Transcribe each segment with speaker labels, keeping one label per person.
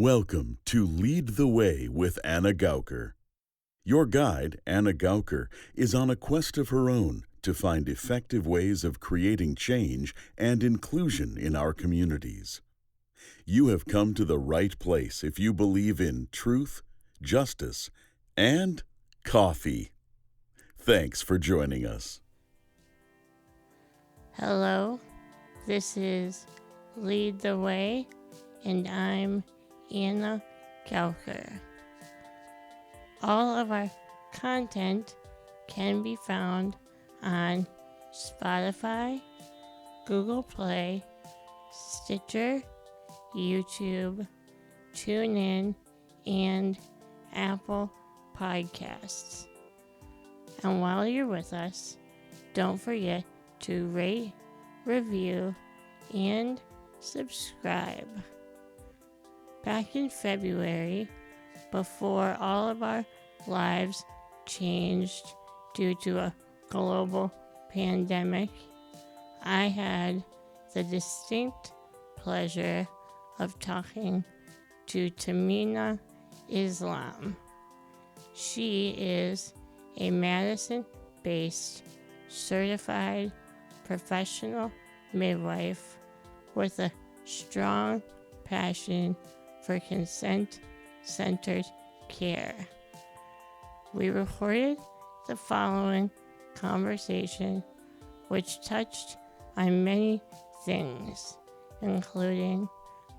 Speaker 1: Welcome to Lead the Way with Anna Gauker. Your guide, Anna Gauker, is on a quest of her own to find effective ways of creating change and inclusion in our communities. You have come to the right place if you believe in truth, justice, and coffee. Thanks for joining us.
Speaker 2: Hello, this is Lead the Way, and I'm Anna Gauker. All of our content can be found on Spotify, Google Play, Stitcher, YouTube, TuneIn, and Apple Podcasts. And while you're with us, don't forget to rate, review, and subscribe. Back in February, before all of our lives changed due to a global pandemic, I had the distinct pleasure of talking to Tehmina Islam. She is a Madison-based Certified Professional Midwife with a strong passion for consent-centered care. We recorded the following conversation, which touched on many things, including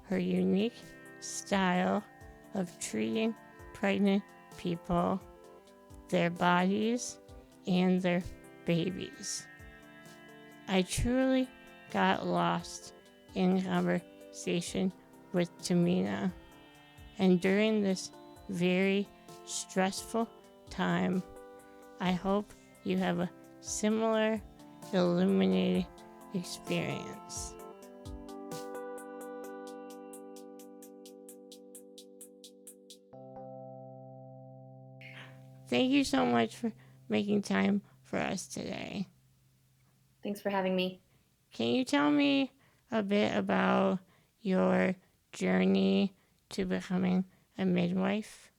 Speaker 2: her unique style of treating pregnant people, their bodies, and their babies. I truly got lost in conversation with Tehmina, and during this very stressful time, I hope you have a similar illuminating experience. Thank you so much for making time for us today.
Speaker 3: Thanks for having me.
Speaker 2: Can you tell me a bit about your journey to becoming a midwife?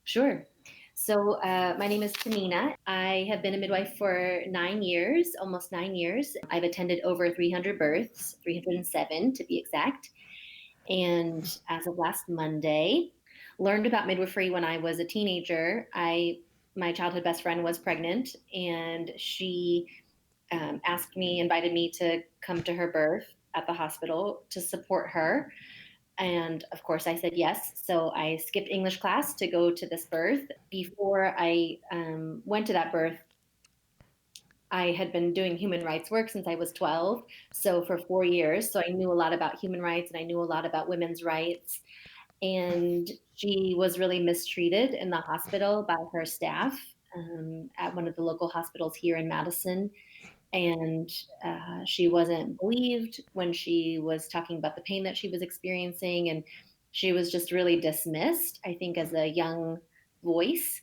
Speaker 3: Sure. So my name is Tehmina. I have been a midwife for 9 years, almost 9 years. I've attended over 300 births, 307 to be exact. And as of last Monday, learned about midwifery when I was a teenager. My childhood best friend was pregnant, and she invited me to come to her birth at the hospital to support her. And of course, I said yes. So I skipped English class to go to this birth. Before I went to that birth, I had been doing human rights work since I was 12. So for 4 years. So I knew a lot about human rights and I knew a lot about women's rights. And she was really mistreated in the hospital by her staff at one of the local hospitals here in Madison. And she wasn't believed when she was talking about the pain that she was experiencing, and she was just really dismissed, I think, as a young voice.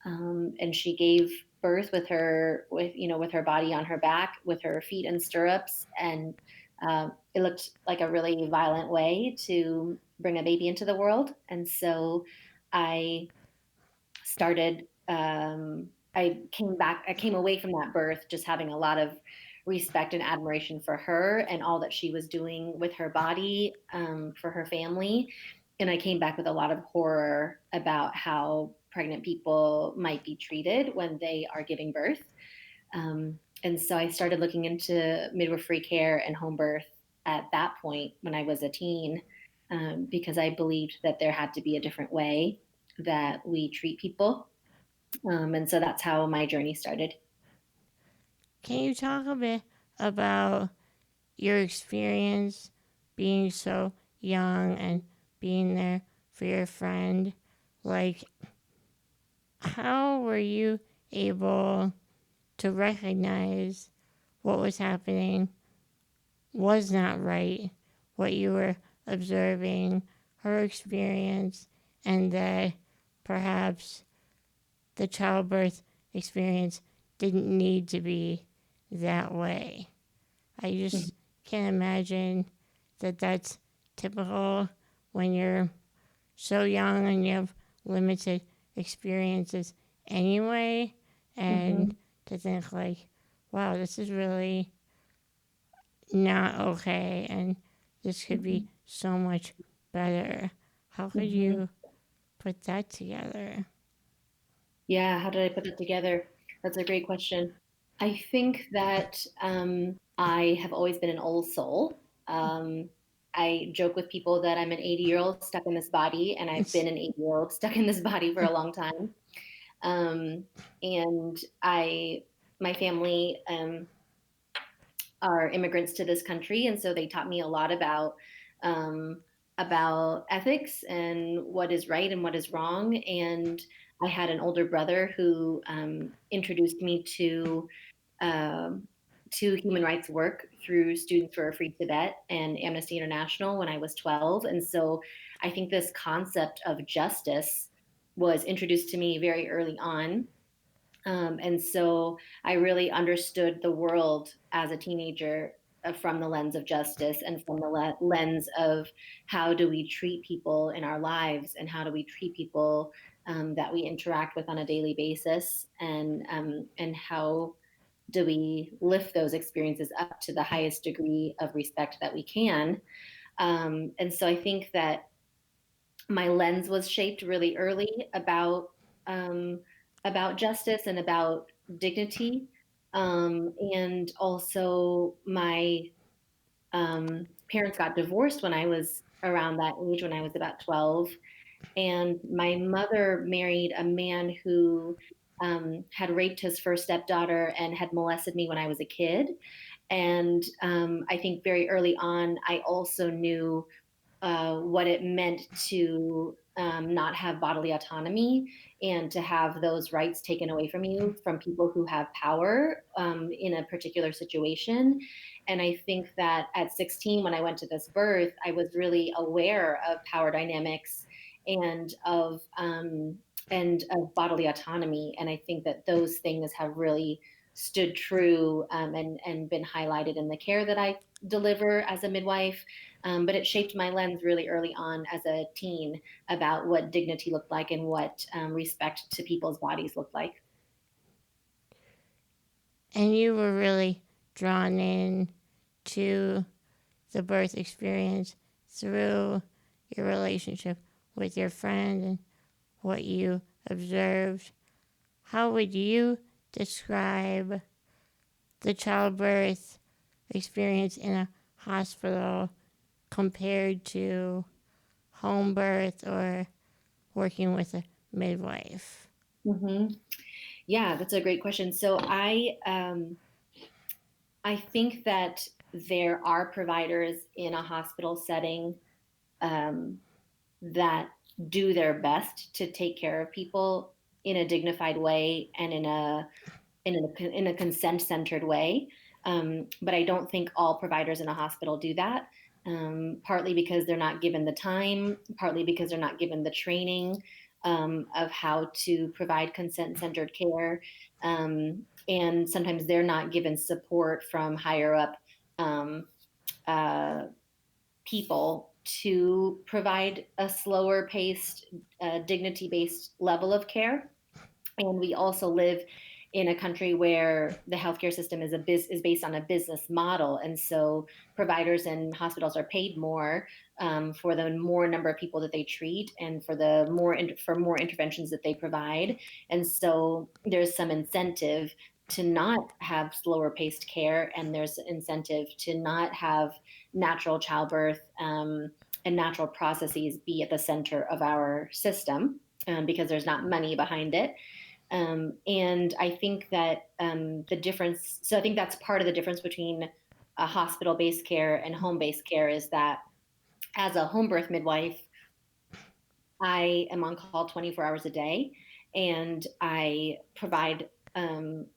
Speaker 3: And she gave birth with her body on her back, with her feet in stirrups, and it looked like a really violent way to bring a baby into the world. And so I started. I came away from that birth just having a lot of respect and admiration for her and all that she was doing with her body, for her family. And I came back with a lot of horror about how pregnant people might be treated when they are giving birth. And so I started looking into midwifery care and home birth at that point when I was a teen, because I believed that there had to be a different way that we treat people. And so that's how my journey started.
Speaker 2: Can you talk a bit about your experience being so young and being there for your friend? Like, how were you able to recognize what was happening was not right, what you were observing, her experience, and that perhaps the childbirth experience didn't need to be that way? I just can't imagine that that's typical when you're so young and you have limited experiences anyway, and to think like, wow, this is really not okay, and this could be so much better. How could you put that together?
Speaker 3: Yeah, how did I put it together? That's a great question. I think that I have always been an old soul. I joke with people that I'm an 80-year-old stuck in this body, and I've been an 80-year-old stuck in this body for a long time. Um, and my family are immigrants to this country, and so they taught me a lot um, about ethics and what is right and what is wrong. And I had an older brother who introduced me um, to human rights work through Students for a Free Tibet and Amnesty International when I was 12. And so I think this concept of justice was introduced to me very early on. And so I really understood the world as a teenager from the lens of justice and from the lens of how do we treat people in our lives and how do we treat people that we interact with on a daily basis, and how do we lift those experiences up to the highest degree of respect that we can. And so I think that my lens was shaped really early um, about justice and about dignity, and also my parents got divorced when I was around that age, when I was about 12, and my mother married a man who had raped his first stepdaughter and had molested me when I was a kid. And I think very early on, I also knew what it meant to not have bodily autonomy and to have those rights taken away from you from people who have power in a particular situation. And I think that at 16, when I went to this birth, I was really aware of power dynamics and of bodily autonomy. And I think that those things have really stood true, and been highlighted in the care that I deliver as a midwife. But it shaped my lens really early on as a teen about what dignity looked like and what respect to people's bodies looked like.
Speaker 2: And you were really drawn in to the birth experience through your relationship with your friend and what you observed. How would you describe the childbirth experience in a hospital compared to home birth or working with a midwife?
Speaker 3: Mm-hmm. Yeah, that's a great question. So I think that there are providers in a hospital setting um, that do their best to take care of people in a dignified way and in a consent centered way. But I don't think all providers in a hospital do that. Partly because they're not given the time, partly because they're not given the training of how to provide consent centered care. And sometimes they're not given support from higher up um, uh, people to provide a slower paced, dignity based level of care. And we also live in a country where the healthcare system is based on a business model, and so providers and hospitals are paid more for the more number of people that they treat and for the more interventions that they provide. And so there's some incentive to not have slower paced care, and there's incentive to not have natural childbirth and natural processes be at the center of our system, because there's not money behind it. And I think that the difference, so I think that's part of the difference between a hospital based care and home based care, is that as a home birth midwife, I am on call 24 hours a day, and I provide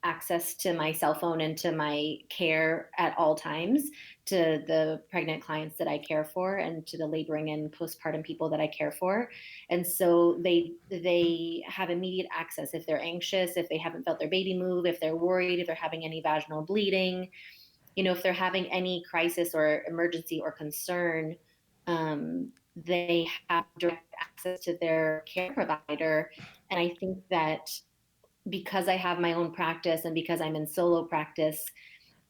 Speaker 3: access to my cell phone and to my care at all times to the pregnant clients that I care for and to the laboring and postpartum people that I care for. And so they have immediate access if they're anxious, if they haven't felt their baby move, if they're worried, if they're having any vaginal bleeding, if they're having any crisis or emergency or concern. they have direct access to their care provider. And I think that because I have my own practice and because I'm in solo practice,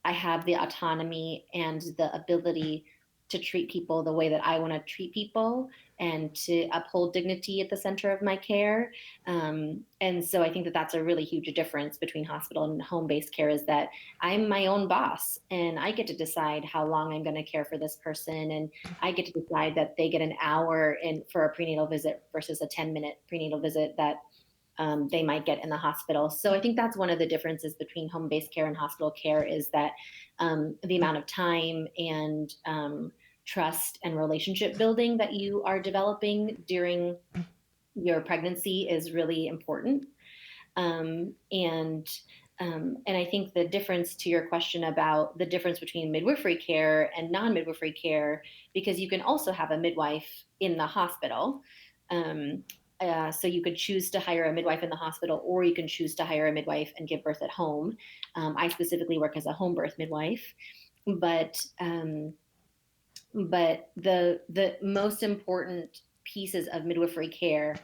Speaker 3: I have the autonomy and the ability to treat people the way that I want to treat people and to uphold dignity at the center of my care. And so I think that that's a really huge difference between hospital and home-based care, is that I'm my own boss and I get to decide how long I'm going to care for this person. And I get to decide that they get an hour for a prenatal visit versus a 10-minute prenatal visit that they might get in the hospital. So I think that's one of the differences between home-based care and hospital care, is that the amount of time and trust and relationship building that you are developing during your pregnancy is really important. Um, and and I think the difference, to your question about the difference between midwifery care and non-midwifery care, because you can also have a midwife in the hospital. Um, so you could choose to hire a midwife in the hospital, or you can choose to hire a midwife and give birth at home. I specifically work as a home birth midwife, but the most important pieces of midwifery care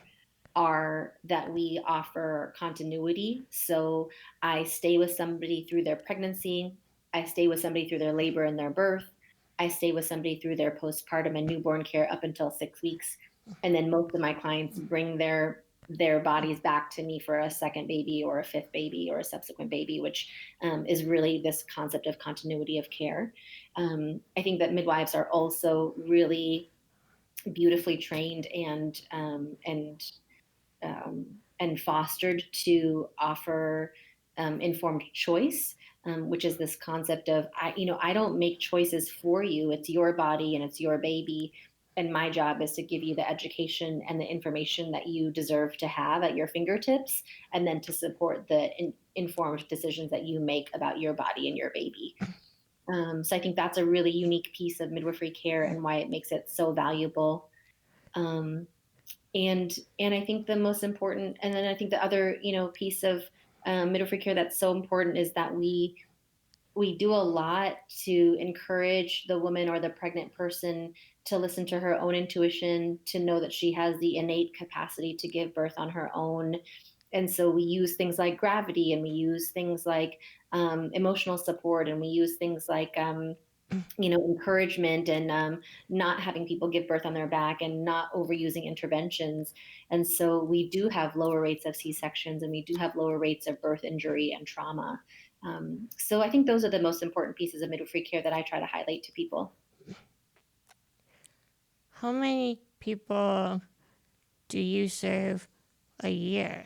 Speaker 3: are that we offer continuity. So I stay with somebody through their pregnancy, I stay with somebody through their labor and their birth, I stay with somebody through their postpartum and newborn care up until 6 weeks. And then most of my clients bring their bodies back to me for a second baby or a fifth baby or a subsequent baby, which is really this concept of continuity of care. I think that midwives are also really beautifully trained and fostered to offer informed choice, which is this concept of I don't make choices for you. It's your body and it's your baby, and my job is to give you the education and the information that you deserve to have at your fingertips, and then to support the informed decisions that you make about your body and your baby. So I think that's a really unique piece of midwifery care and why it makes it so valuable. Um, and I think the most important, and then I think the other piece of midwifery care that's so important, is that we do a lot to encourage the woman or the pregnant person to listen to her own intuition, to know that she has the innate capacity to give birth on her own. And so we use things like gravity, and we use things like emotional support, and we use things like encouragement, and not having people give birth on their back, and not overusing interventions. And so we do have lower rates of C-sections, and we do have lower rates of birth injury and trauma. So I think those are the most important pieces of midwifery care that I try to highlight to people.
Speaker 2: How many people do you serve a year?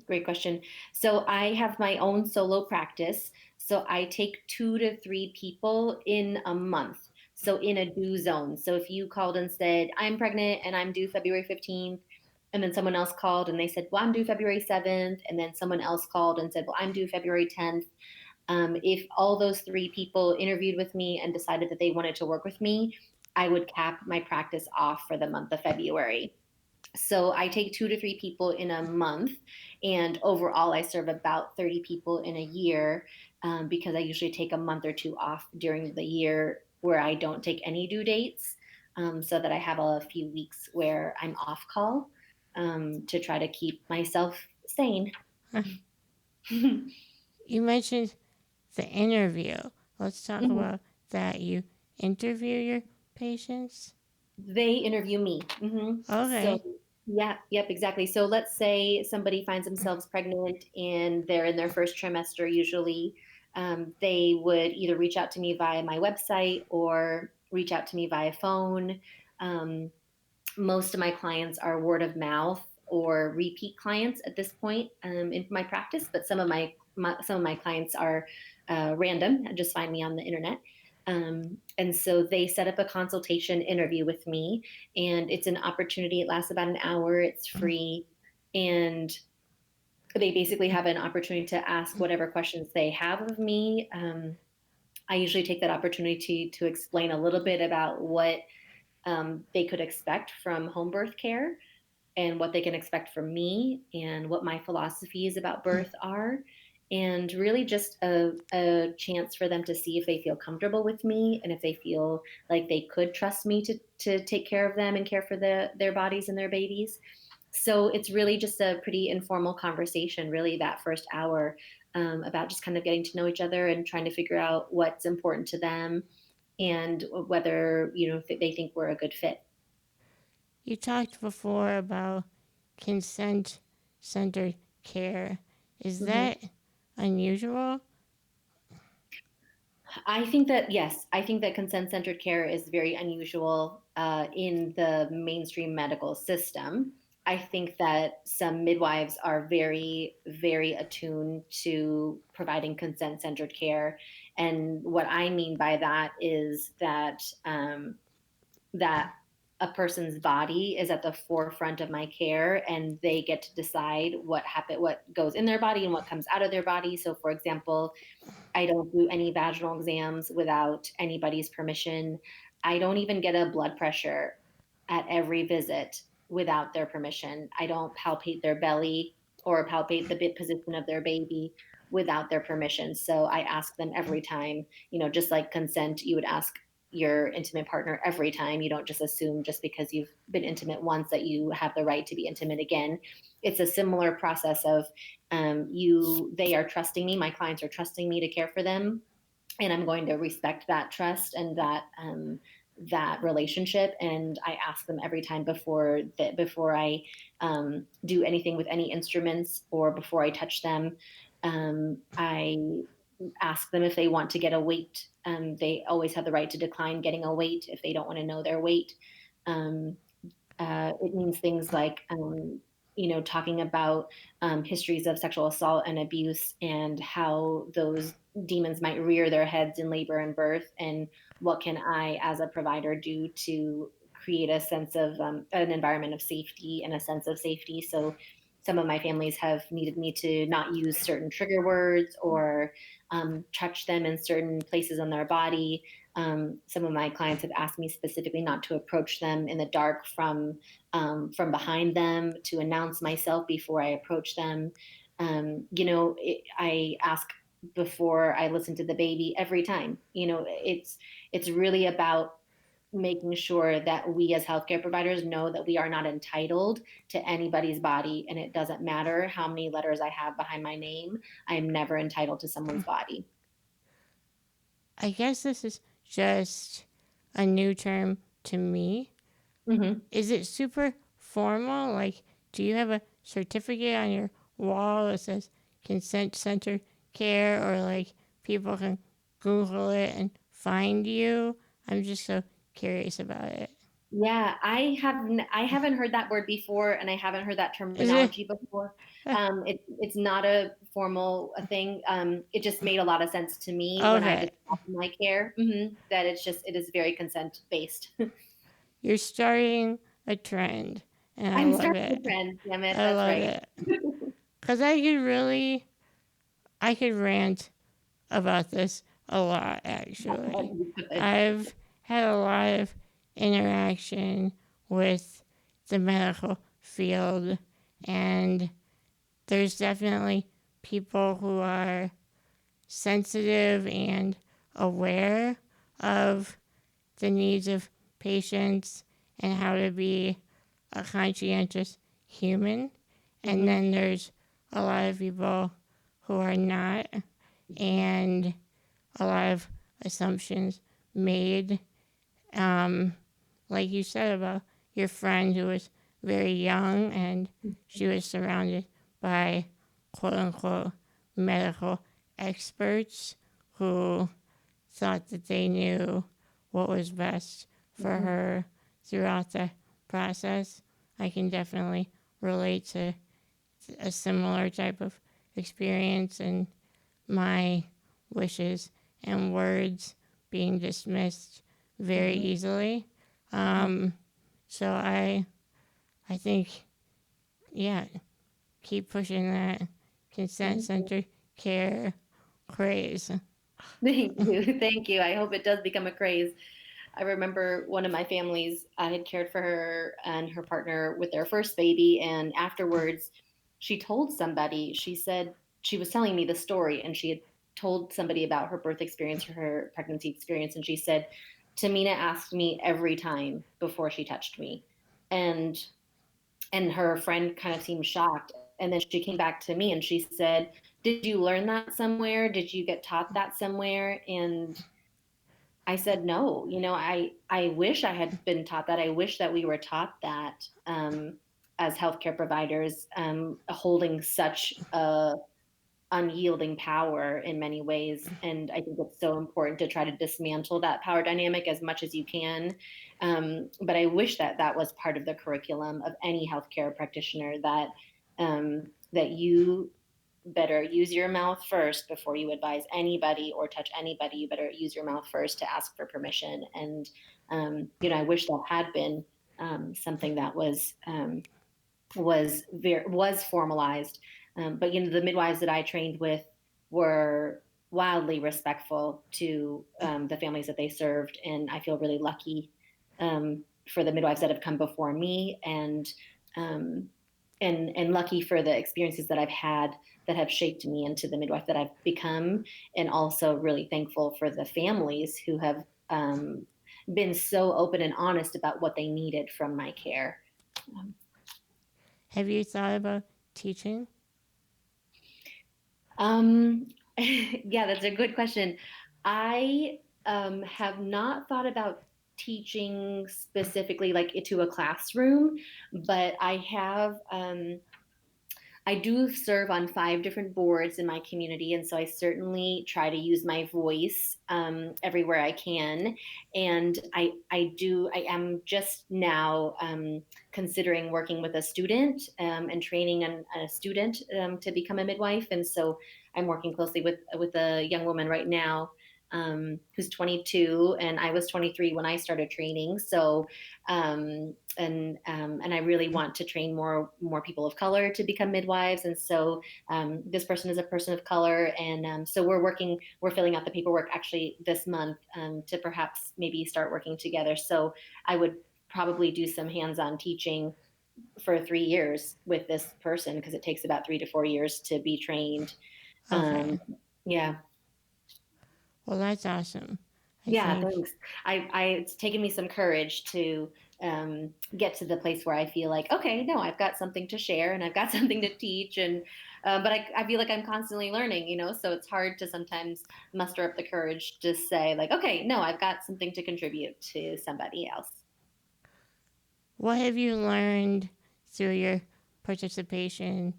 Speaker 3: Great question. So I have my own solo practice. So I take 2 to 3 people in a month. So in a due zone. So if you called and said, I'm pregnant and I'm due February 15th, and then someone else called and they said, well, I'm due February 7th, and then someone else called and said, well, I'm due February 10th. If all those 3 people interviewed with me and decided that they wanted to work with me, I would cap my practice off for the month of February. So I take 2 to 3 people in a month, and overall I serve about 30 people in a year, because I usually take a month or 2 off during the year where I don't take any due dates, so that I have a few weeks where I'm off call, to try to keep myself sane.
Speaker 2: You mentioned the interview. Let's talk
Speaker 3: Mhm.
Speaker 2: about that. You interview your patients?
Speaker 3: They interview me. So,
Speaker 2: Okay.
Speaker 3: yeah, yep, exactly. So let's say somebody finds themselves pregnant and they're in their first trimester, usually. They would either reach out to me via my website or reach out to me via phone. Um, Most of my clients are word of mouth or repeat clients at this point, in my practice, but some of my clients are random and just find me on the internet. And so they set up a consultation interview with me, and it's an opportunity. It lasts about an hour. It's free, and they basically have an opportunity to ask whatever questions they have of me. I usually take that opportunity to explain a little bit about what they could expect from home birth care, and what they can expect from me, and what my philosophies about birth are. and really just a chance for them to see if they feel comfortable with me and if they feel like they could trust me to take care of them and care for their bodies and their babies. So it's really just a pretty informal conversation, really, that first hour, about just kind of getting to know each other and trying to figure out what's important to them and whether, they think we're a good fit.
Speaker 2: You talked before about consent centered care. Is
Speaker 3: Mhm.
Speaker 2: that unusual?
Speaker 3: I think that, yes, I think that consent centered care is very unusual in the mainstream medical system. I think that some midwives are very, very attuned to providing consent centered care. And what I mean by that is that a person's body is at the forefront of my care, and they get to decide what goes in their body and what comes out of their body. So, for example, I don't do any vaginal exams without anybody's permission. I don't even get a blood pressure at every visit without their permission. I don't palpate their belly or palpate the bit position of their baby without their permission. So I ask them every time, just like consent, you would ask your intimate partner every time. You don't just assume just because you've been intimate once that you have the right to be intimate again. It's a similar process of they are trusting me, my clients are trusting me to care for them, and I'm going to respect that trust and that relationship. And I ask them every time before I do anything with any instruments or before I touch them. I ask them if they want to get a weight. They always have the right to decline getting a weight if they don't want to know their weight. Um, it means things like, talking about histories of sexual assault and abuse and how those demons might rear their heads in labor and birth, and what can I, as a provider, do to create a sense of an environment of safety and a sense of safety. So some of my families have needed me to not use certain trigger words or touch them in certain places on their body. Some of my clients have asked me specifically not to approach them in the dark from behind them, to announce myself before I approach them. I ask before I listen to the baby every time. It's really about making sure that we as healthcare providers know that we are not entitled to anybody's body, and it doesn't matter how many letters I have behind my name. I am never entitled to someone's body.
Speaker 2: I guess this is just a new term to me.
Speaker 3: Mm-hmm.
Speaker 2: Is it super formal? Like, do you have a certificate on your wall that says consent centered care, or like people can Google it and find you? I'm just so curious about it.
Speaker 3: Yeah, I haven't heard that word before, and I haven't heard that
Speaker 2: Is it?
Speaker 3: terminology before. It's not a formal thing. It just made a lot of sense to me when I
Speaker 2: Okay.
Speaker 3: described my care, that it is very consent based.
Speaker 2: You're starting a trend, and I
Speaker 3: I'm
Speaker 2: love
Speaker 3: starting a
Speaker 2: it.
Speaker 3: trend, damn it.
Speaker 2: I
Speaker 3: That's
Speaker 2: love
Speaker 3: right.
Speaker 2: it. Because I could rant about this a lot, actually.
Speaker 3: Good.
Speaker 2: I've had a lot of interaction with the medical field, and there's definitely people who are sensitive and aware of the needs of patients and how to be a conscientious human. And
Speaker 3: Mhm.
Speaker 2: then there's a lot of people who are not, and a lot of assumptions made. Um, like you said about your friend who was very young and she was surrounded by quote unquote medical experts who thought that they knew what was best for
Speaker 3: Mhm.
Speaker 2: her throughout the process. I can definitely relate to a similar type of experience and my wishes and words being dismissed very
Speaker 3: Mhm.
Speaker 2: easily. Um, so I think, yeah, keep pushing that consent
Speaker 3: Mhm.
Speaker 2: centered care craze.
Speaker 3: Thank you. Thank you. I hope it does become a craze. I remember one of my families, I had cared for her and her partner with their first baby. And afterwards, she told somebody, she said, she was telling me the story, and she had told somebody about her birth experience or her pregnancy experience, and she said, Tehmina asked me every time before she touched me. And her friend kind of seemed shocked. And then she came back to me and she said, did you learn that somewhere? Did you get taught that somewhere? And I said, no, I wish I had been taught that. I wish that we were taught that as healthcare providers, holding such a unyielding power in many ways. And I think it's so important to try to dismantle that power dynamic as much as you can. But I wish that that was part of the curriculum of any healthcare practitioner, that you better use your mouth first before you advise anybody or touch anybody. You better use your mouth first to ask for permission. And, I wish that had been something that was formalized. But the midwives that I trained with were wildly respectful to the families that they served, and I feel really lucky for the midwives that have come before me, and lucky for the experiences that I've had that have shaped me into the midwife that I've become, and also really thankful for the families who have been so open and honest about what they needed from my care.
Speaker 2: Have you thought about teaching?
Speaker 3: Yeah, that's a good question. I have not thought about teaching specifically like to a classroom, but I do serve on 5 different boards in my community, and so I certainly try to use my voice everywhere I can. And I am just now considering working with a student and training a student to become a midwife. And so I'm working closely with a young woman right now who's 22, and I was 23 when I started training. So and I really want to train more people of color to become midwives. And so this person is a person of color, and so we're filling out the paperwork actually this month to perhaps maybe start working together. So I would probably do some hands-on teaching for 3 years with this person, because it takes about 3 to 4 years to be trained.
Speaker 2: Okay.
Speaker 3: Yeah.
Speaker 2: Well, that's awesome.
Speaker 3: Yeah, thanks. It's taken me some courage to get to the place where I feel like, okay, no, I've got something to share and I've got something to teach, and but I feel like I'm constantly learning, so it's hard to sometimes muster up the courage to say like, okay, no, I've got something to contribute to somebody else.
Speaker 2: What have you learned through your participation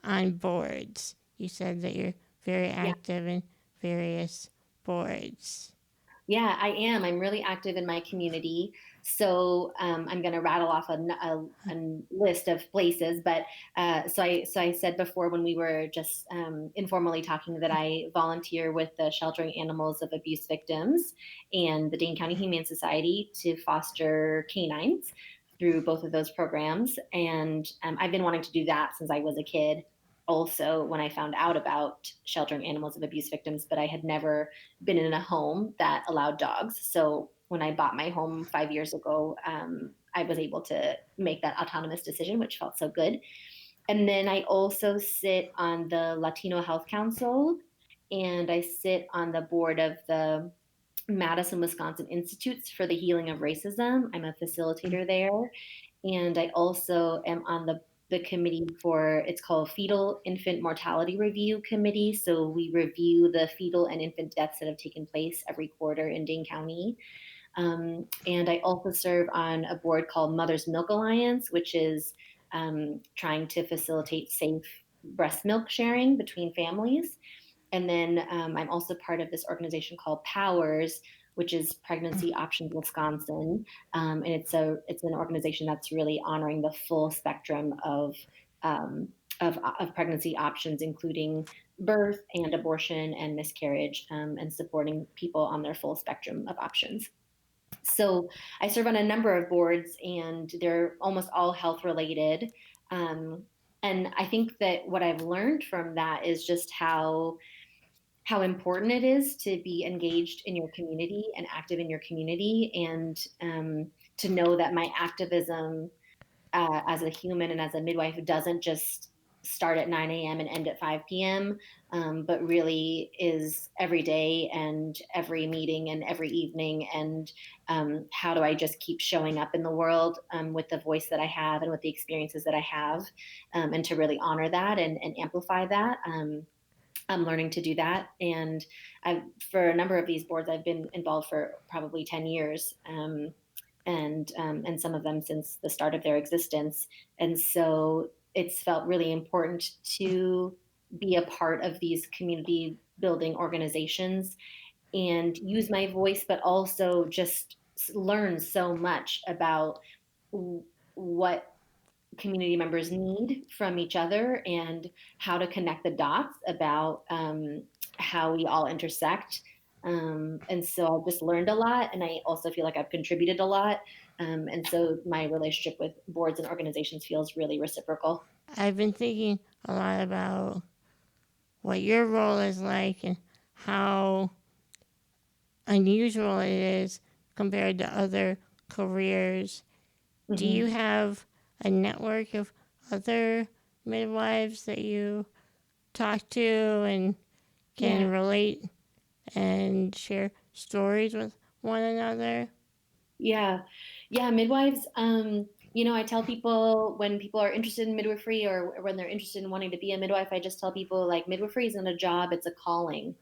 Speaker 2: on boards? You said that you're very active in various boards.
Speaker 3: Yeah, I am. I'm really active in my community. So I'm going to rattle off a list of places. But so I said before when we were just informally talking that I volunteer with the Sheltering Animals of Abuse Victims and the Dane County Humane Society to foster canines through both of those programs. And I've been wanting to do that since I was a kid. Also, when I found out about Sheltering Animals of Abuse Victims, but I had never been in a home that allowed dogs. So when I bought my home 5 years ago, I was able to make that autonomous decision, which felt so good. And then I also sit on the Latino Health Council, and I sit on the board of the Madison, Wisconsin Institutes for the Healing of Racism. I'm a facilitator there. And I also am on the committee for, it's called Fetal Infant Mortality Review Committee. So we review the fetal and infant deaths that have taken place every quarter in Dane County. And I also serve on a board called Mother's Milk Alliance, which is trying to facilitate safe breast milk sharing between families. And then I'm also part of this organization called POWERS, which is Pregnancy Options Wisconsin, and it's an organization that's really honoring the full spectrum of pregnancy options, including birth and abortion and miscarriage, and supporting people on their full spectrum of options. So I serve on a number of boards, and they're almost all health related. And I think that what I've learned from that is just how important it is to be engaged in your community and active in your community, and to know that my activism as a human and as a midwife doesn't just start at 9 a.m. and end at 5 p.m., but really is every day and every meeting and every evening. And how do I just keep showing up in the world with the voice that I have and with the experiences that I have, and to really honor that and amplify that. I'm learning to do that. And for a number of these boards, I've been involved for probably 10 years. And some of them since the start of their existence. And so it's felt really important to be a part of these community building organizations and use my voice, but also just learn so much about what community members need from each other and how to connect the dots about how we all intersect. And so I've just learned a lot, and I also feel like I've contributed a lot. And so my relationship with boards and organizations feels really reciprocal.
Speaker 2: I've been thinking a lot about what your role is like and how unusual it is compared to other careers. Do you have a network of other midwives that you talk to and can relate and share stories with one another?
Speaker 3: Yeah. Yeah. Midwives, I tell people when people are interested in midwifery or when they're interested in wanting to be a midwife, I just tell people like midwifery isn't a job, it's a calling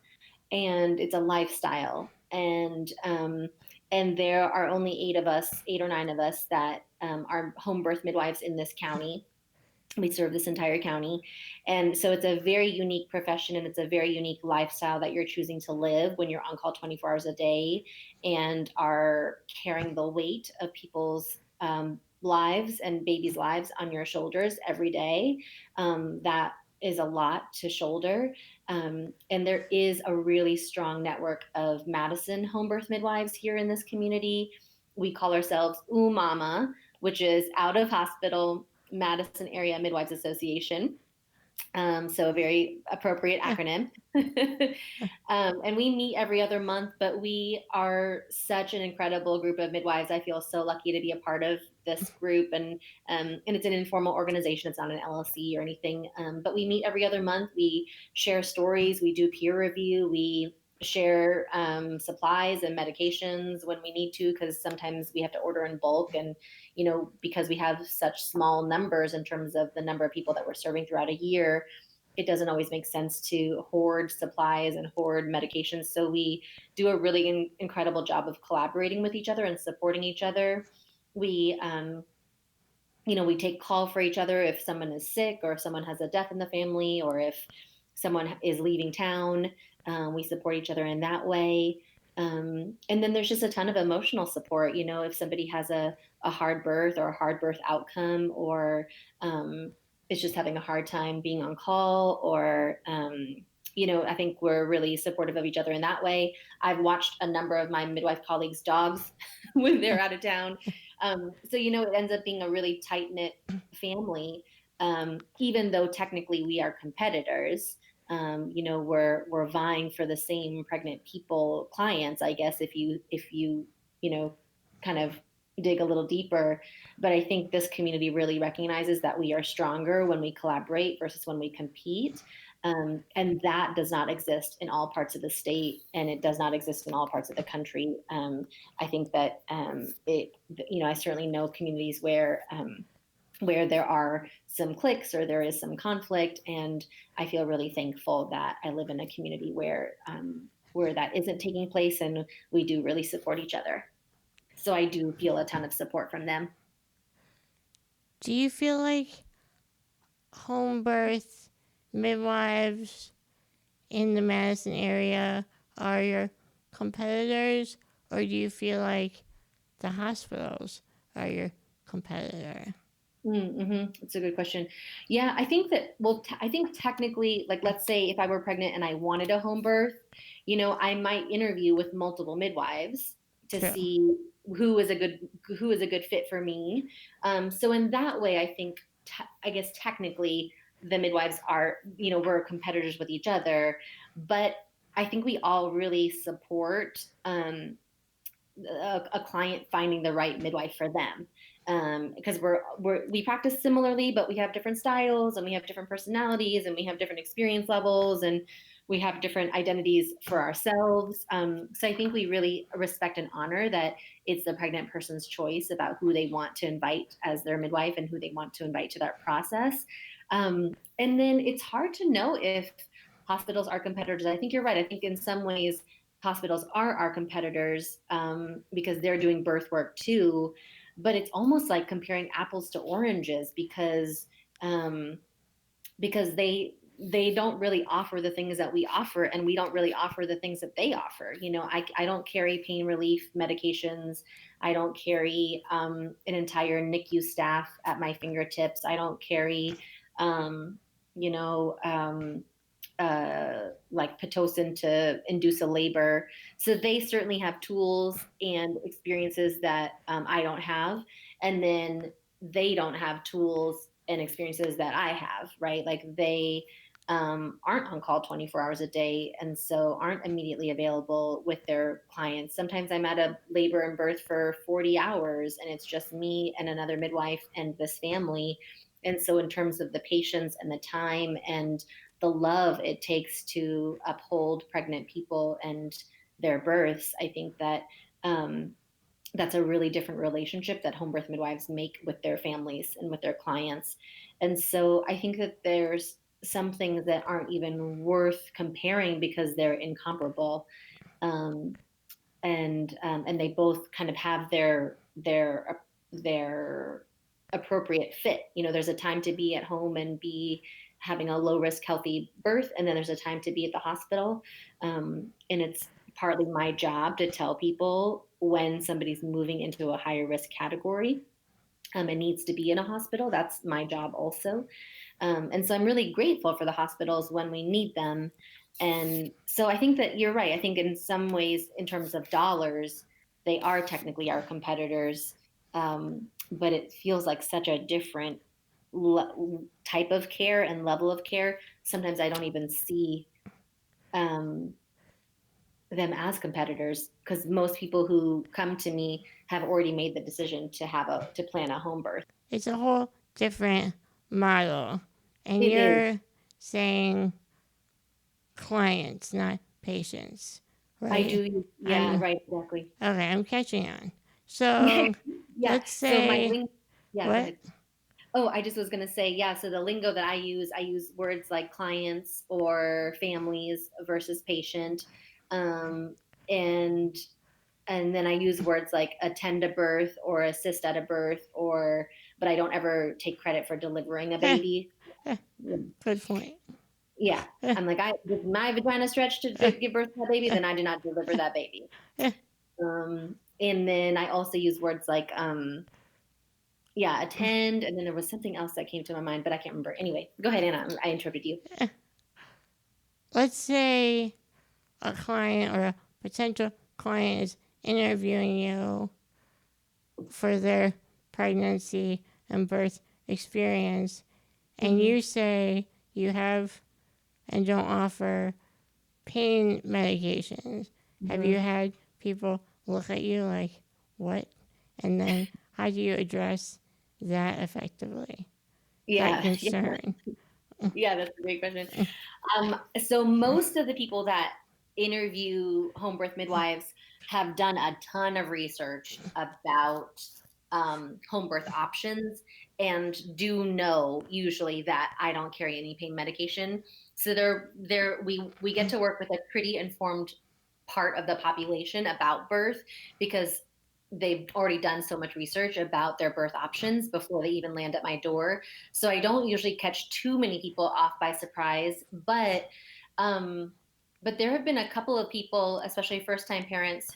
Speaker 3: and it's a lifestyle. And there are only 8 of us, 8 or 9 of us that are home birth midwives in this county. We serve this entire county. And so it's a very unique profession and it's a very unique lifestyle that you're choosing to live when you're on call 24 hours a day and are carrying the weight of people's lives and babies' lives on your shoulders every day. That is a lot to shoulder. And there is a really strong network of Madison home birth midwives here in this community. We call ourselves UMAMA, which is Out of Hospital Madison Area Midwives Association. So a very appropriate acronym. And we meet every other month, but we are such an incredible group of midwives. I feel so lucky to be a part of this group, and it's an informal organization. It's not an LLC or anything, but we meet every other month. We share stories. We do peer review. We share supplies and medications when we need to, because sometimes we have to order in bulk. And, because we have such small numbers in terms of the number of people that we're serving throughout a year, it doesn't always make sense to hoard supplies and hoard medications. So we do a really incredible job of collaborating with each other and supporting each other. We, we take call for each other if someone is sick or if someone has a death in the family or if someone is leaving town. We support each other in that way. And then there's just a ton of emotional support. If somebody has a hard birth or a hard birth outcome, or is just having a hard time being on call, or I think we're really supportive of each other in that way. I've watched a number of my midwife colleagues' dogs when they're out of town. So it ends up being a really tight-knit family, even though technically we are competitors. We're vying for the same pregnant people clients, I guess, if you kind of dig a little deeper. But I think this community really recognizes that we are stronger when we collaborate versus when we compete. And that does not exist in all parts of the state, and it does not exist in all parts of the country. I think that I certainly know communities where there are some cliques or there is some conflict, and I feel really thankful that I live in a community where that isn't taking place, and we do really support each other. So I do feel a ton of support from them.
Speaker 2: Do you feel like home birth midwives in the Madison area are your competitors, or do you feel like the hospitals are your competitor?
Speaker 3: That's a good question. Yeah, I think that, I think technically, like, let's say if I were pregnant and I wanted a home birth, I might interview with multiple midwives to see who is a good fit for me. So in that way, I think, I guess technically the midwives are, we're competitors with each other, but I think we all really support a client finding the right midwife for them. because we practice similarly, but we have different styles and we have different personalities and we have different experience levels and we have different identities for ourselves. So I think we really respect and honor that it's the pregnant person's choice about who they want to invite as their midwife and who they want to invite to that process. And then it's hard to know if hospitals are competitors. I think you're right. I think in some ways hospitals are our competitors because they're doing birth work too. But it's almost like comparing apples to oranges because they don't really offer the things that we offer, and we don't really offer the things that they offer. I don't carry pain relief medications. I don't carry an entire NICU staff at my fingertips. I don't carry you know like Pitocin to induce a labor. So they certainly have tools and experiences that I don't have. And then they don't have tools and experiences that I have, right? Like they aren't on call 24 hours a day and so aren't immediately available with their clients. Sometimes I'm at a labor and birth for 40 hours and it's just me and another midwife and this family. And so in terms of the patience and the time and the love it takes to uphold pregnant people and their births, I think that that's a really different relationship that home birth midwives make with their families and with their clients. And so I think that there's some things that aren't even worth comparing because they're incomparable. Um, and they both kind of have their appropriate fit. There's a time to be at home and be having a low risk healthy birth, and then there's a time to be at the hospital. And it's partly my job to tell people when somebody's moving into a higher risk category and needs to be in a hospital. That's my job also. And so I'm really grateful for the hospitals when we need them. And so I think that you're right. I think in some ways, in terms of dollars, they are technically our competitors. But it feels like such a different type of care and level of care. Sometimes I don't even see um, them as competitors because most people who come to me have already made the decision to plan a home birth.
Speaker 2: It's a whole different model. And
Speaker 3: It is.
Speaker 2: you're saying clients, not patients,
Speaker 3: I
Speaker 2: right?
Speaker 3: do. Yeah,
Speaker 2: I'm
Speaker 3: right. Exactly.
Speaker 2: okay, I'm catching on. So
Speaker 3: Yeah.
Speaker 2: let's
Speaker 3: So
Speaker 2: say
Speaker 3: yeah, go
Speaker 2: what?
Speaker 3: ahead. Oh, I just was going to say, yeah. So the lingo that I use words like clients or families versus patient. Um, and, and then I use words like attend a birth or assist at a birth but I don't ever take credit for delivering a baby.
Speaker 2: Good point.
Speaker 3: Yeah. I'm like, if my vagina stretched to give birth to that baby, then I did not deliver that baby. And then I also use words like, attend. And then there was something else that came to my mind, but I can't remember. Anyway, go ahead, Anna. I interrupted you.
Speaker 2: Let's say a client or a potential client is interviewing you for their pregnancy and birth experience, and
Speaker 3: Mm-hmm.
Speaker 2: you say you have and don't offer pain medications. Have you
Speaker 3: Mm-hmm.
Speaker 2: had people look at you like, what? And then how do you address that effectively? That
Speaker 3: Yeah. Yeah.
Speaker 2: concern.
Speaker 3: Yeah. That's a great question. So most of the people that interview home birth midwives have done a ton of research about home birth options and do know usually that I don't carry any pain medication. So we get to work with a pretty informed part of the population about birth because they've already done so much research about their birth options before they even land at my door. So I don't usually catch too many people off by surprise, um, but there have been a couple of people, especially first-time parents,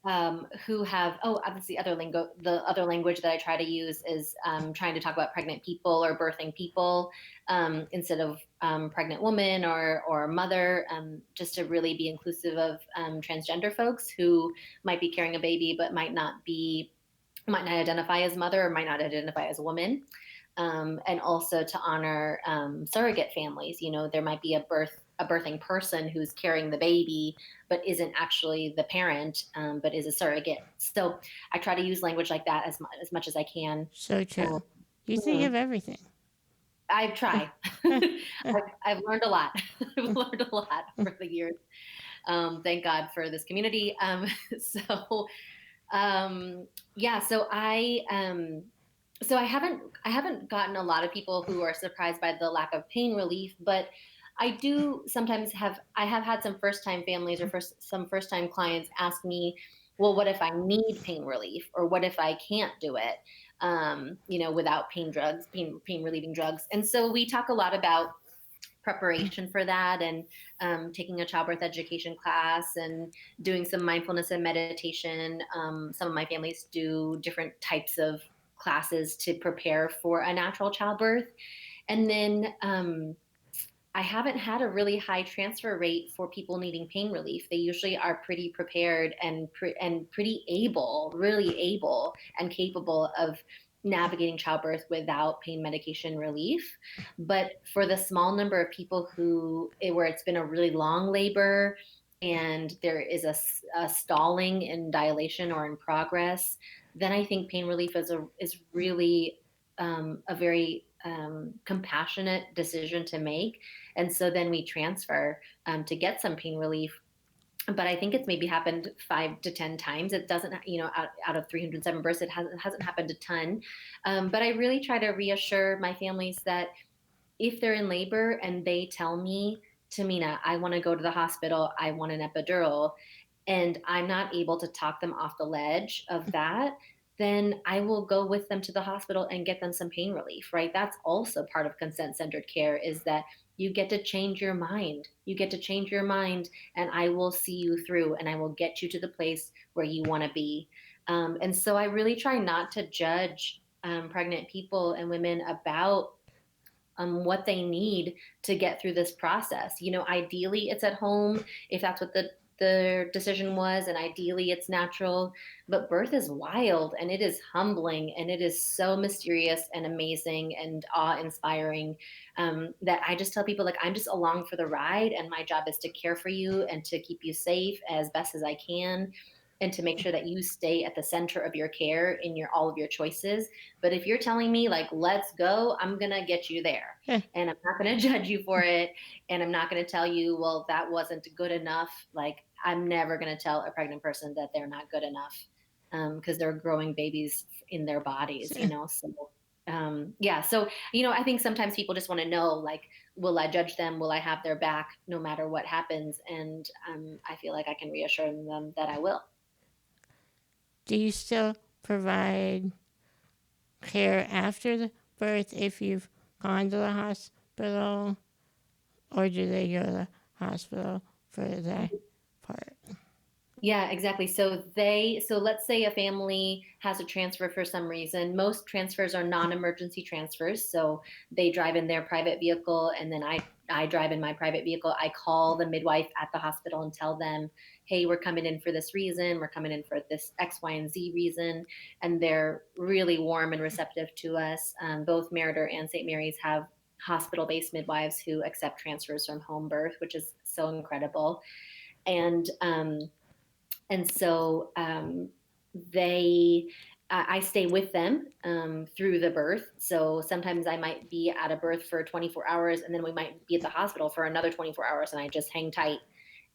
Speaker 3: um, who have obviously other lingo. The other language that I try to use is trying to talk about pregnant people or birthing people instead of pregnant woman or mother, just to really be inclusive of transgender folks who might be carrying a baby but might not identify as mother or might not identify as a woman. And also to honor surrogate families. There might be a birth a birthing person who's carrying the baby, but isn't actually the parent, but is a surrogate. So I try to use language like that as much as I can.
Speaker 2: So true. You think
Speaker 3: Mhm.
Speaker 2: of everything.
Speaker 3: I try. I've learned a lot. I've learned a lot over the years. Thank God for this community. So yeah, so I haven't gotten a lot of people who are surprised by the lack of pain relief, but I do sometimes I have had some first time families or some first time clients ask me, well, what if I need pain relief, or what if I can't do it, without pain relieving drugs. And so we talk a lot about preparation for that, and taking a childbirth education class and doing some mindfulness and meditation. Some of my families do different types of classes to prepare for a natural childbirth. And then I haven't had a really high transfer rate for people needing pain relief. They usually are pretty prepared and pretty able, really able and capable of navigating childbirth without pain medication relief. But for the small number of people where it's been a really long labor and there is a stalling in dilation or in progress, then I think pain relief is really a very compassionate decision to make. And so then we transfer to get some pain relief. But I think it's maybe happened 5 to 10 times. It doesn't, out of 307 births, it hasn't happened a ton. But I really try to reassure my families that if they're in labor and they tell me, Tehmina, I want to go to the hospital, I want an epidural, and I'm not able to talk them off the ledge of that, then I will go with them to the hospital and get them some pain relief, right? That's also part of consent centered care, is that you get to change your mind. You get to change your mind, and I will see you through, and I will get you to the place where you want to be. And so I really try not to judge pregnant people and women about what they need to get through this process. Ideally it's at home if that's what the decision was, and ideally it's natural. But birth is wild, and it is humbling, and it is so mysterious and amazing and awe-inspiring, that I just tell people, like, I'm just along for the ride, and my job is to care for you and to keep you safe as best as I can, and to make sure that you stay at the center of your care in all of your choices. But if you're telling me, like, let's go, I'm gonna get you there, and I'm not gonna judge you for it, and I'm not gonna tell you, well, that wasn't good enough. Like, I'm never gonna tell a pregnant person that they're not good enough, because they're growing babies in their bodies. So yeah, so I think sometimes people just want to know, like, will I judge them, will I have their back no matter what happens? And I feel like I can reassure them that I will.
Speaker 2: Do you still provide care after the birth if you've gone to the hospital, or do they go to the hospital for that part?
Speaker 3: Yeah, exactly. So let's say a family has a transfer for some reason. Most transfers are non-emergency transfers. So they drive in their private vehicle, and then I drive in my private vehicle. I call the midwife at the hospital and tell them, hey, we're coming in for this reason. We're coming in for this X, Y, and Z reason. And they're really warm and receptive to us. Both Meritor and St. Mary's have hospital-based midwives who accept transfers from home birth, which is so incredible. And so I stay with them through the birth. So sometimes I might be at a birth for 24 hours, and then we might be at the hospital for another 24 hours, and I just hang tight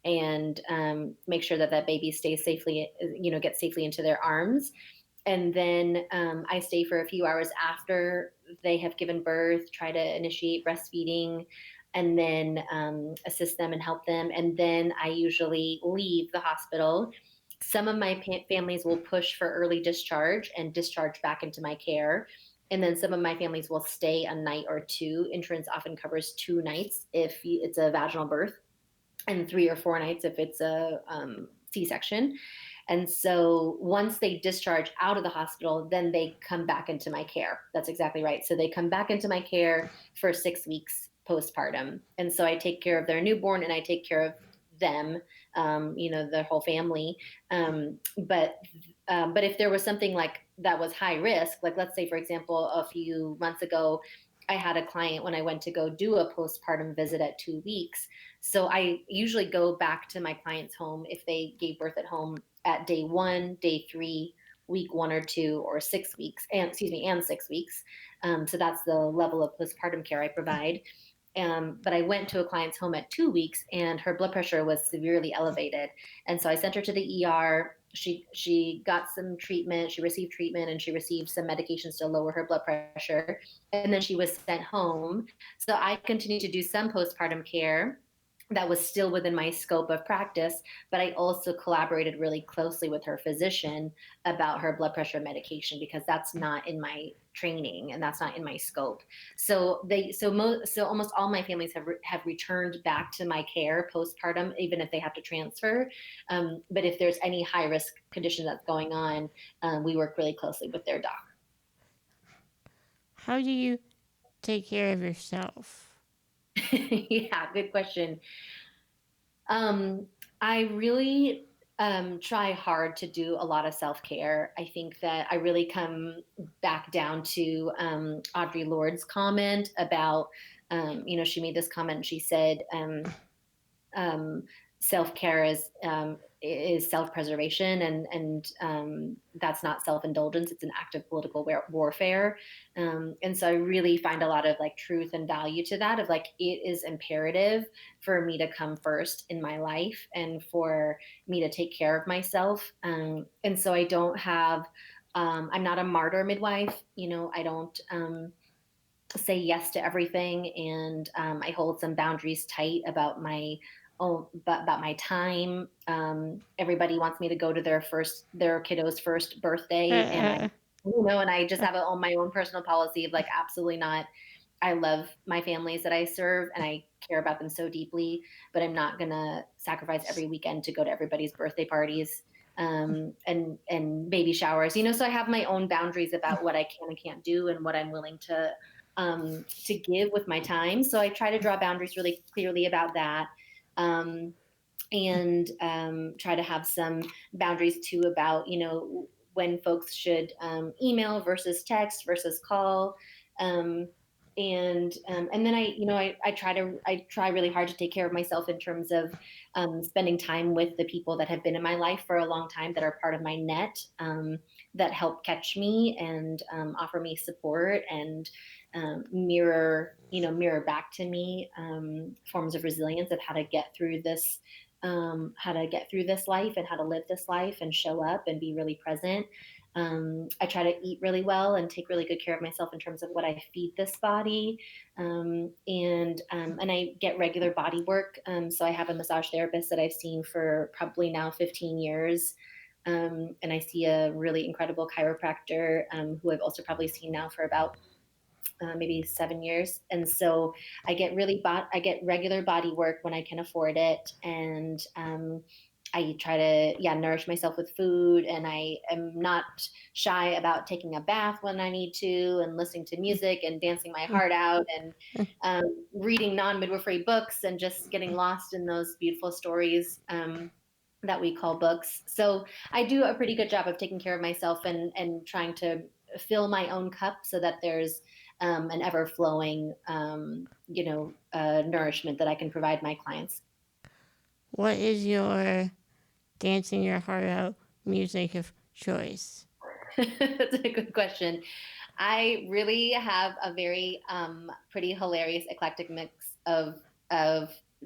Speaker 3: and make sure that baby stays safely, gets safely into their arms. And then I stay for a few hours after they have given birth, try to initiate breastfeeding, and then assist them and help them. And then I usually leave the hospital. Some of my families will push for early discharge and discharge back into my care. And then some of my families will stay a night or two. Insurance often covers 2 nights if it's a vaginal birth, and 3 or 4 nights if it's a C-section. And so once they discharge out of the hospital, then they come back into my care. That's exactly right. So they come back into my care for 6 weeks postpartum. And so I take care of their newborn, and I take care of them, their whole family. But if there was something like that was high risk, like let's say, for example, a few months ago, I had a client when I went to go do a postpartum visit at 2 weeks. So I usually go back to my client's home if they gave birth at home at day 1, day 3, week 1 or 2, or 6 weeks, and excuse me, and 6 weeks. So that's the level of postpartum care I provide. But I went to a client's home at 2 weeks, and her blood pressure was severely elevated. And so I sent her to the ER. She got some treatment. She received treatment, and she received some medications to lower her blood pressure. And then she was sent home. So I continued to do some postpartum care that was still within my scope of practice, but I also collaborated really closely with her physician about her blood pressure medication, because that's not in my training and that's not in my scope. So almost all my families have returned back to my care postpartum, even if they have to transfer. But if there's any high risk condition that's going on, we work really closely with their doc.
Speaker 2: How do you take care of yourself?
Speaker 3: Yeah, good question. I really try hard to do a lot of self care. I think that I really come back down to Audre Lorde's comment about, she made this comment. She said, self care is self preservation, and that's not self indulgence. It's an act of political warfare. And so I really find a lot of like truth and value to that. Of like, it is imperative for me to come first in my life and for me to take care of myself. And so I don't have. I'm not a martyr midwife. I don't. Say yes to everything, and I hold some boundaries tight about my about my time. Everybody wants me to go to their kiddo's first birthday, and I just have my own personal policy of like, absolutely not. I love my families that I serve, and I care about them so deeply, but I'm not gonna sacrifice every weekend to go to everybody's birthday parties and baby showers. So I have my own boundaries about what I can and can't do, and what I'm willing to give with my time. So I try to draw boundaries really clearly about that. And try to have some boundaries too about, when folks should email versus text versus call. And then I try really hard to take care of myself in terms of spending time with the people that have been in my life for a long time, that are part of my net, that help catch me and offer me support, and mirror back to me forms of resilience of how to get through this life, and how to live this life and show up and be really present. I try to eat really well and take really good care of myself in terms of what I feed this body. And I get regular body work. So I have a massage therapist that I've seen for probably now 15 years. And I see a really incredible chiropractor who I've also probably seen now for about maybe 7 years. And so I get regular body work when I can afford it. And I try to, nourish myself with food, and I am not shy about taking a bath when I need to, and listening to music and dancing my heart out, and reading non-midwifery books, and just getting lost in those beautiful stories that we call books. So I do a pretty good job of taking care of myself, and trying to fill my own cup so that there's an ever-flowing, nourishment that I can provide my clients.
Speaker 2: What is your dancing your heart out music of choice?
Speaker 3: That's a good question. I really have a very pretty hilarious eclectic mix of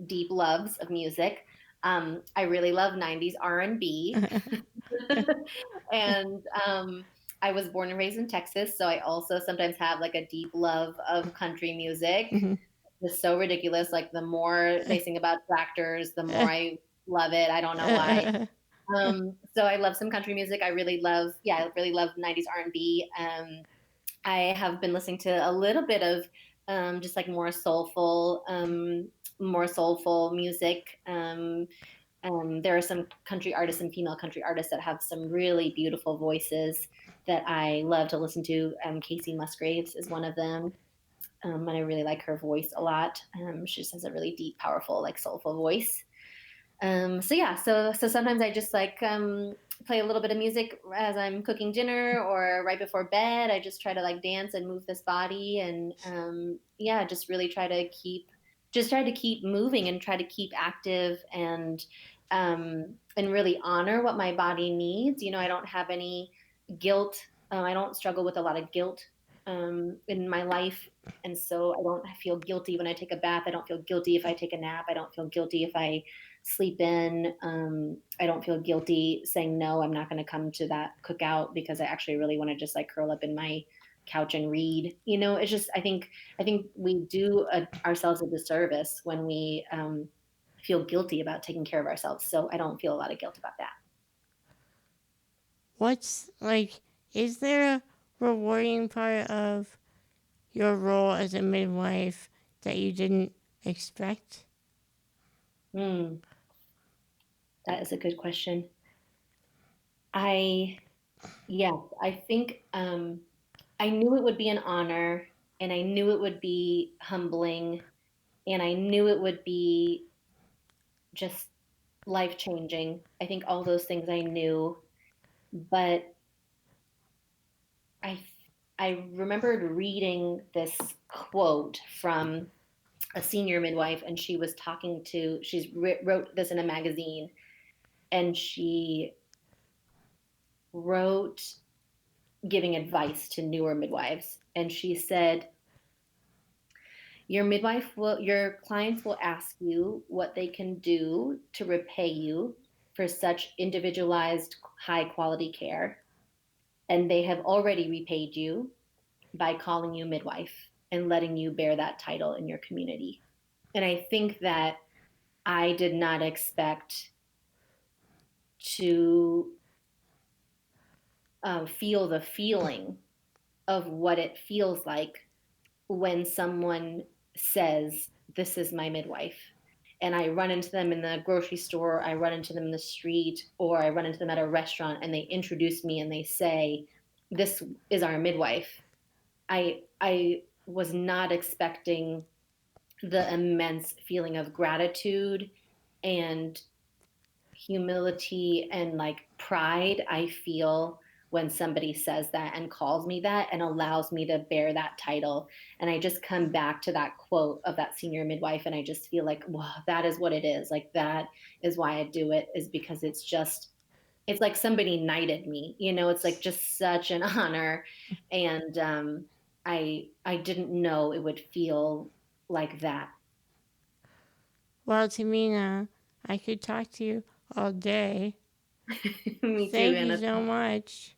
Speaker 3: deep loves of music. I really love 90s R&B. And I was born and raised in Texas, so I also sometimes have like a deep love of country music. It's so ridiculous. Like, the more they sing about tractors, the more I love it. I don't know why. So I love some country music. I really love 90s R&B. I have been listening to a little bit of just like more soulful music. There are some country artists and female country artists that have some really beautiful voices that I love to listen to. Casey Musgraves is one of them. And I really like her voice a lot. She just has a really deep, powerful, like soulful voice. So sometimes I just like play a little bit of music as I'm cooking dinner or right before bed. I just try to like dance and move this body, and yeah, just really try to keep moving and try to keep active, and really honor what my body needs. I don't have any guilt. I don't struggle with a lot of guilt in my life. And so I don't feel guilty when I take a bath. I don't feel guilty if I take a nap. I don't feel guilty if I sleep in. I don't feel guilty saying, no, I'm not going to come to that cookout because I actually really want to just like curl up in my couch and read. It's just, I think we do ourselves a disservice when we feel guilty about taking care of ourselves. So I don't feel a lot of guilt about that.
Speaker 2: Is there a rewarding part of your role as a midwife that you didn't expect?
Speaker 3: That is a good question. Yes, I think I knew it would be an honor, and I knew it would be humbling, and I knew it would be just life changing. I think all those things I knew, but I I remembered reading this quote from a senior midwife, and she was wrote this in a magazine, and she wrote giving advice to newer midwives, and she said, your clients will ask you what they can do to repay you for such individualized high quality care, and they have already repaid you by calling you midwife and letting you bear that title in your community. And I think that I did not expect to feel the feeling of what it feels like when someone says, this is my midwife. And I run into them in the grocery store, I run into them in the street, or I run into them at a restaurant, and they introduce me and they say, this is our midwife. I was not expecting the immense feeling of gratitude and humility and like pride I feel when somebody says that and calls me that and allows me to bear that title. And I just come back to that quote of that senior midwife, and I just feel like, wow, that is what it is. Like, that is why I do it, is because it's like somebody knighted me. It's like just such an honor. And I didn't know it would feel like that.
Speaker 2: Well, Tehmina, I could talk to you all day.
Speaker 3: Me too,
Speaker 2: Thank
Speaker 3: Anna.
Speaker 2: you so much.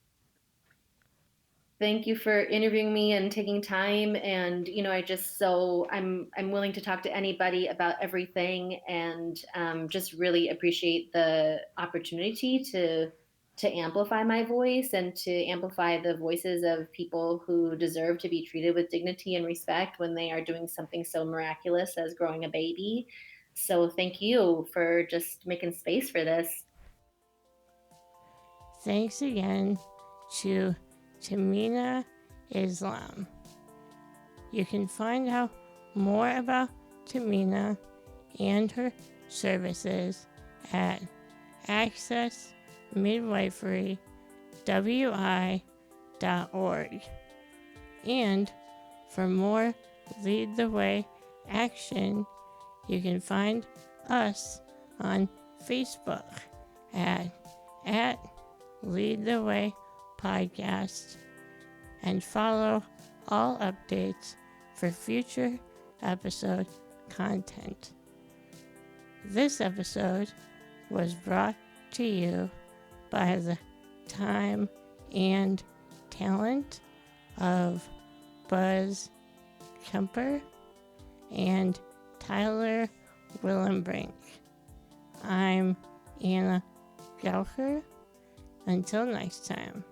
Speaker 3: Thank you for interviewing me and taking time. And I'm willing to talk to anybody about everything, and just really appreciate the opportunity to amplify my voice and to amplify the voices of people who deserve to be treated with dignity and respect when they are doing something so miraculous as growing a baby. So thank you for just making space for this.
Speaker 2: Thanks again to Tehmina Islam. You can find out more about Tehmina and her services at accessmidwifery.org. And for more Lead the Way action, you can find us on Facebook at Lead the Way Podcast, and follow all updates for future episode content. This episode was brought to you by the time and talent of Buzz Kemper and Tyler Willenbrink. I'm Anna Gauker. Until next time.